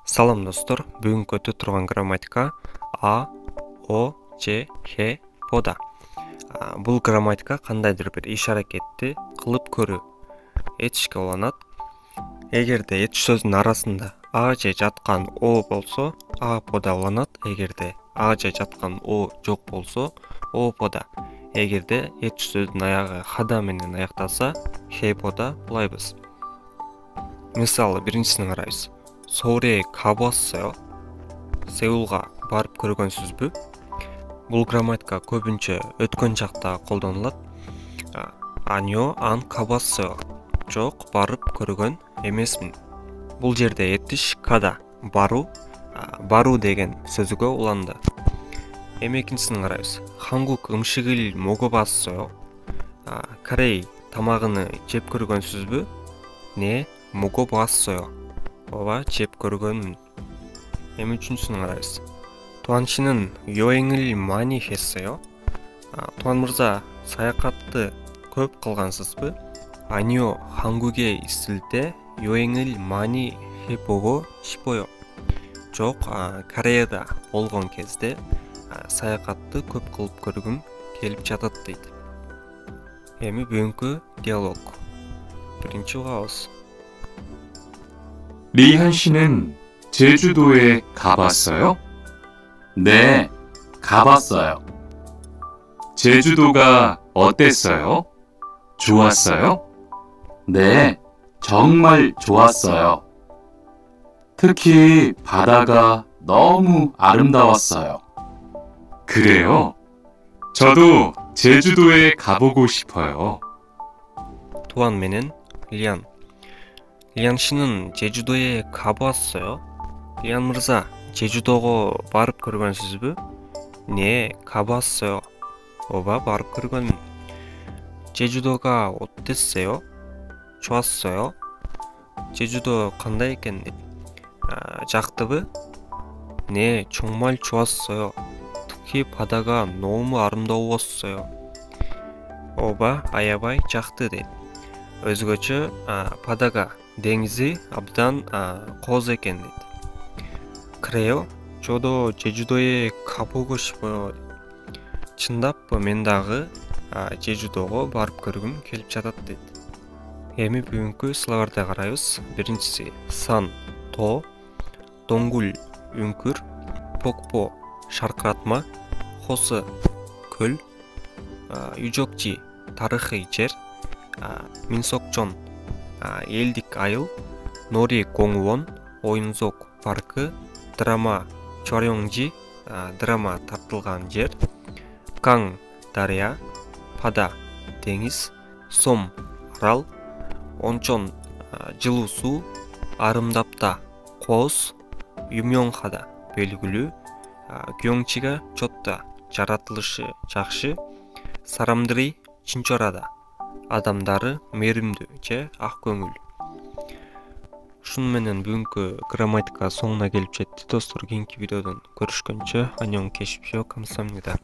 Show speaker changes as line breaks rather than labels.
Салам достор, бүгүнкү өтө турган грамматика А, О, Ж, Х, Пода. Бул грамматика кандайдыр бир иш аракетти кылып көрүү этишке уланат. Эгерде этиш сөзүнүн арасында А же жаткан О болсо, А пода уланат. Эгерде А же жаткан О жок болсо, О пода. Эгерде этиш сөзүнүн аягы хада менен аякталса, Х пода улайбыз. Мисалы, биринчисин карайбыз. Соурэ кабасы요. Сеулга барып көргөнсүзбү? Бул грамматика көбүнчө өткөн чакта колдонулат. Аньо ан кабасы요. Жок, барып көргөн эмесмин. Бул жерде этиш када, баруу, баруу деген сөзгө уланды. Экинчисин карайбыз. Хангук 음식을 먹어봤어요. Корей тамагын жеп көргөнсүзбү? Не, 먹어봤어요. Ооба, жеп көргөнмүн. Үчүнчүсүн карайбыз. Туан 씨는 여행을 많이 했어요. Туан мырза, саякатты көп кылгансызбы? 아니요, 한국에 있을 때 여행을 많이 해보고 싶어요. Жок, Кореяда болгон кезде саякатты көп кылып көргүм келип жатат дейт. Эми бүгүнкү диалог. Биринчи угабыз.
리한 씨는 제주도에 가봤어요? 네, 가봤어요. 제주도가 어땠어요? 좋았어요? 네, 정말 좋았어요. 특히 바다가 너무 아름다웠어요. 그래요? 저도 제주도에 가보고 싶어요.
Туан менен Лиан. Лиан 씨는 제주도에 가보았어요. Лиан мырза, 제주도го барып көргөнсүзбү? Не, 가봤어요. Ооба, барып көргөнмүн. 제주도가 어땠어요? 좋았어요. 제주도 кандай экен дейт. Жактыбы? Не, 정말 좋았어요. 특히 바다가 너무 아름다웠어요. Ооба, аябай жакты дейт. Өзгөчө 바다가 деңизи абдан кооз экен дейт. 그래요? 저도 제주도에 가보고 싶어요. чындаппы, мен дагы 제주도го барып көргүм келип жатат дейт. Эми бүгүнкү словарда карайбыз. Биринчиси сан, тоо, доңгул, үңкүр, покпо, шаркыратма, хосы, көл, южокчи, тарыхый жер, минсокчон, элдик айыл, нори коңуон, оюнзок паркы, драма чорёңжи, драма тартылган жер, каң дарыя, пада деңиз, сом арал, ончон жылуу суу, арымдапта кооз, юмёңхада белгилүү, күйөңчига чотто жаратылышы жакшы, сарамдырый Чинчорада адамдары мээримдүү же ак көңүл. Ушуну менен бүгүнкү грамматика соңуна келип жетти достор. Кийинки видеодон көрүшкөнчө, аньон, кешипшо, камсамнida.